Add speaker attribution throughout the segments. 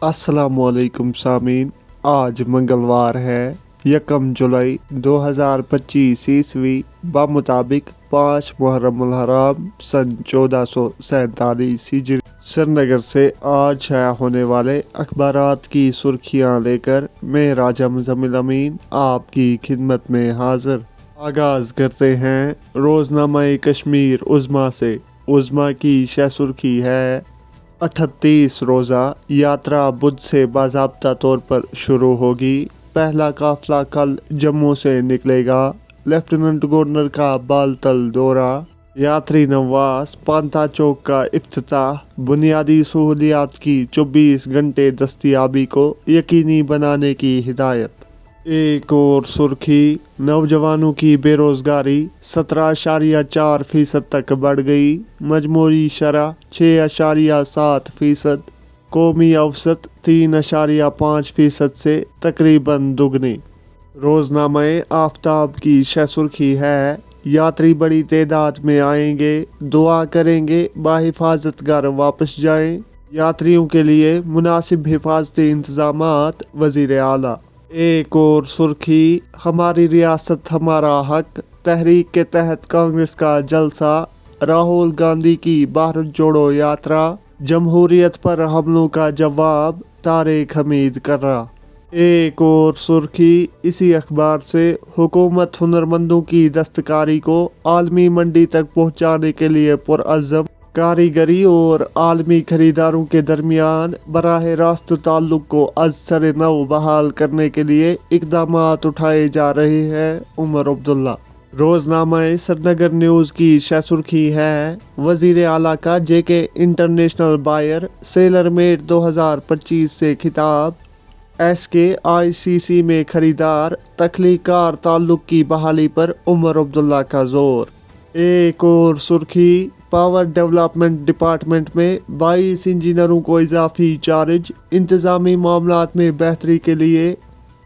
Speaker 1: السلام علیکم سامعین، آج منگلوار ہے 1 جولائی 2025 عیسوی بمطابق 5 محرم الحرام سن 1447 ہجری۔ سری نگر سے آج شائع ہونے والے اخبارات کی سرخیاں لے کر میں راجہ مزمل امین آپ کی خدمت میں حاضر۔ آغاز کرتے ہیں روزنامہ کشمیر عظمیٰ سے۔ عظمیٰ کی شہ سرخی ہے 38 روزہ یاترا بدھ سے باضابطہ طور پر شروع ہوگی۔ پہلا قافلہ کل جموں سے نکلے گا۔ لیفٹیننٹ گورنر کا بالتل دورہ۔ یاتری نواس پانتا چوک کا افتتاح۔ بنیادی سہولیات کی 24 گھنٹے دستیابی کو یقینی بنانے کی ہدایت۔ ایک اور سرخی، نوجوانوں کی بے روزگاری 17.4% تک بڑھ گئی۔ مجموعی شرح 6.7%، قومی اوسط 3.5% سے تقریباً دگنی۔ روزنامہ آفتاب کی شہ سرخی ہے یاتری بڑی تعداد میں آئیں گے، دعا کریں گے بحفاظت گھر واپس جائیں۔ یاتریوں کے لیے مناسب حفاظتی انتظامات، وزیر اعلیٰ۔ ایک اور سرخی، ہماری ریاست ہمارا حق تحریک کے تحت کانگریس کا جلسہ۔ راہل گاندھی کی بھارت جوڑو یاترا۔ جمہوریت پر حملوں کا جواب، طارق حمید کررا۔ ایک اور سرخی اسی اخبار سے، حکومت ہنرمندوں کی دستکاری کو عالمی منڈی تک پہنچانے کے لیے پرعزم۔ کاریگری اور عالمی خریداروں کے درمیان براہ راست تعلق کو از سر نو بحال کرنے کے لیے اقدامات اٹھائے جا رہے ہیں، عمر عبداللہ۔ روزنامہ سری نگر نیوز کی شہ سرخی ہے وزیر اعلیٰ کا JK international buyer seller meet 2025 سے خطاب۔ SKICC میں خریدار تخلیق کار تعلق کی بحالی پر عمر عبداللہ کا زور۔ ایک اور سرخی، پاور ڈیولپمنٹ ڈپارٹمنٹ میں 22 انجینئروں کو اضافی چارج۔ انتظامی معاملات میں بہتری کے لیے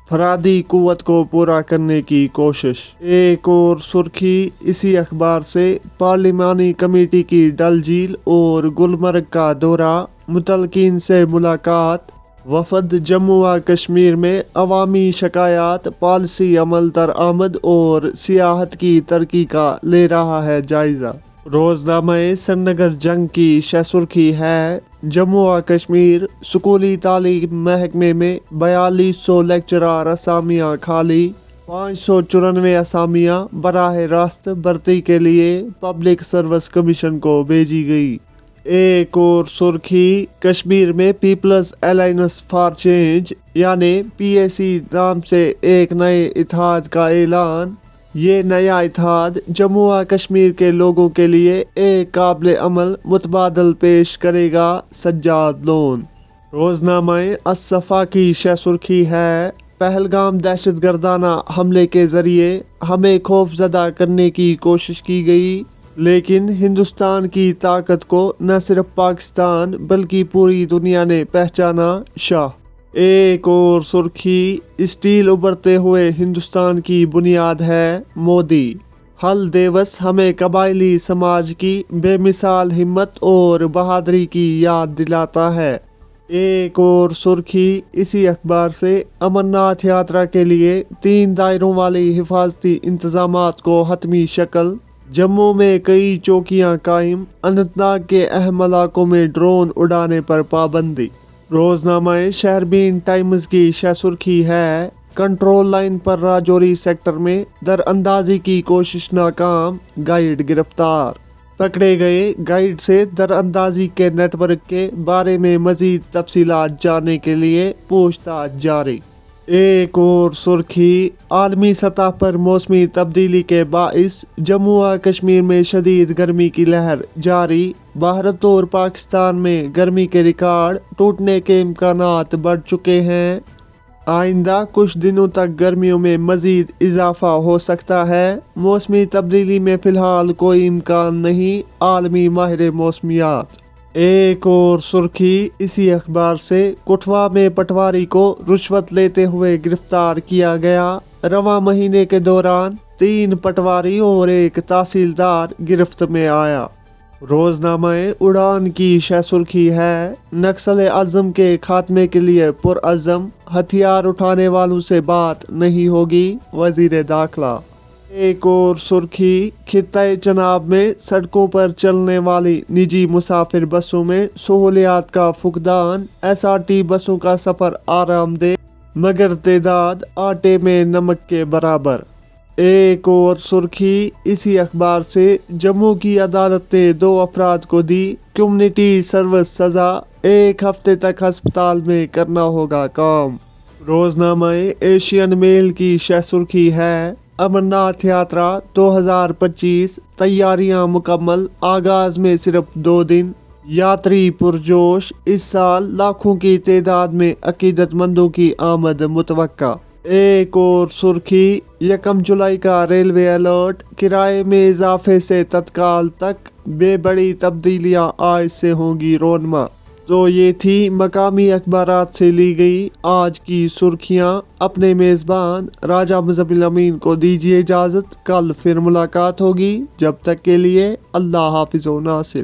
Speaker 1: فرادی قوت کو پورا کرنے کی کوشش۔ ایک اور سرخی اسی اخبار سے، پارلیمانی کمیٹی کی ڈل جھیل اور گلمرگ کا دورہ، متعلقین سے ملاقات۔ وفد جموں و کشمیر میں عوامی شکایات، پالیسی عمل درآمد اور سیاحت کی ترقی کا لے رہا ہے جائزہ۔ روزنامہ سری نگر جنگ کی شہ سرخی ہے جموں و کشمیر اسکولی تعلیم محکمے میں 4200 لیکچرار اسامیاں خالی۔ 594 اسامیاں براہ راست بھرتی کے لیے پبلک سروس کمیشن کو بھیجی گئی۔ ایک اور سرخی، کشمیر میں پیپلز الائنس فار چینج یعنی PAC نام سے ایک نئے اتحاد کا اعلان۔ یہ نیا اتحاد جموں و کشمیر کے لوگوں کے لیے ایک قابل عمل متبادل پیش کرے گا، سجاد لون۔ روزنامہ الصفا کی شہ سرخی ہے پہلگام دہشت گردانہ حملے کے ذریعے ہمیں خوف زدہ کرنے کی کوشش کی گئی، لیکن ہندوستان کی طاقت کو نہ صرف پاکستان بلکہ پوری دنیا نے پہچانا، شاہ۔ ایک اور سرخی، اسٹیل ابھرتے ہوئے ہندوستان کی بنیاد ہے، مودی۔ ہل دیوس ہمیں قبائلی سماج کی بے مثال ہمت اور بہادری کی یاد دلاتا ہے۔ ایک اور سرخی اسی اخبار سے، امرناتھ یاترا کے لیے 3 دائروں والی حفاظتی انتظامات کو حتمی شکل۔ جموں میں کئی چوکیاں قائم۔ اننت ناگ کے اہم علاقوں میں ڈرون اڑانے پر پابندی۔ روزنامہ شہربین ٹائمز کی شہ سرخی ہے کنٹرول لائن پر راجوری سیکٹر میں در اندازی کی کوشش ناکام، گائیڈ گرفتار۔ پکڑے گئے گائیڈ سے در اندازی کے نیٹ ورک کے بارے میں مزید تفصیلات جاننے کے لیے پوچھ تاچھ جاری۔ ایک اور سرخی، عالمی سطح پر موسمی تبدیلی کے باعث جموں و کشمیر میں شدید گرمی کی لہر جاری۔ بھارت اور پاکستان میں گرمی کے ریکارڈ ٹوٹنے کے امکانات بڑھ چکے ہیں۔ آئندہ کچھ دنوں تک گرمیوں میں مزید اضافہ ہو سکتا ہے۔ موسمی تبدیلی میں فی الحال کوئی امکان نہیں، عالمی ماہر موسمیات۔ ایک اور سرخی اسی اخبار سے، کٹھوا میں پٹواری کو رشوت لیتے ہوئے گرفتار کیا گیا۔ رواں مہینے کے دوران 3 پٹواری اور 1 تحصیلدار گرفت میں آیا۔ روزنامہ اڑان کی شہ سرخی ہے، نکسل ازم کے خاتمے کے لیے پرعزم، ہتھیار اٹھانے والوں سے بات نہیں ہوگی، وزیر داخلہ۔ ایک اور سرخی، خطۂ چناب میں سڑکوں پر چلنے والی نجی مسافر بسوں میں سہولیات کا فقدان، SRT بسوں کا سفر آرام دہ مگر تعداد آٹے میں نمک کے برابر۔ ایک اور سرخی اسی اخبار سے، جموں کی عدالت نے 2 افراد کو دی کمیونٹی سروس سزا، 1 ہفتے تک ہسپتال میں کرنا ہوگا کام۔ روزنامہ ایشین میل کی شہ سرخی ہے، امرناتھ یاترا 2025 تیاریاں مکمل، آغاز میں صرف 2 دن، یاتری پرجوش، اس سال لاکھوں کی تعداد میں عقیدت مندوں کی آمد متوقع۔ ایک اور سرخی، 1 جولائی کا ریلوے الرٹ، کرائے میں اضافے سے تتکال تک بے بڑی تبدیلیاں آج سے ہوں گی رونما۔ تو یہ تھی مقامی اخبارات سے لی گئی آج کی سرخیاں۔ اپنے میزبان راجہ مزمل امین کو دیجیے اجازت، کل پھر ملاقات ہوگی، جب تک کے لیے اللہ حافظ و ناصر۔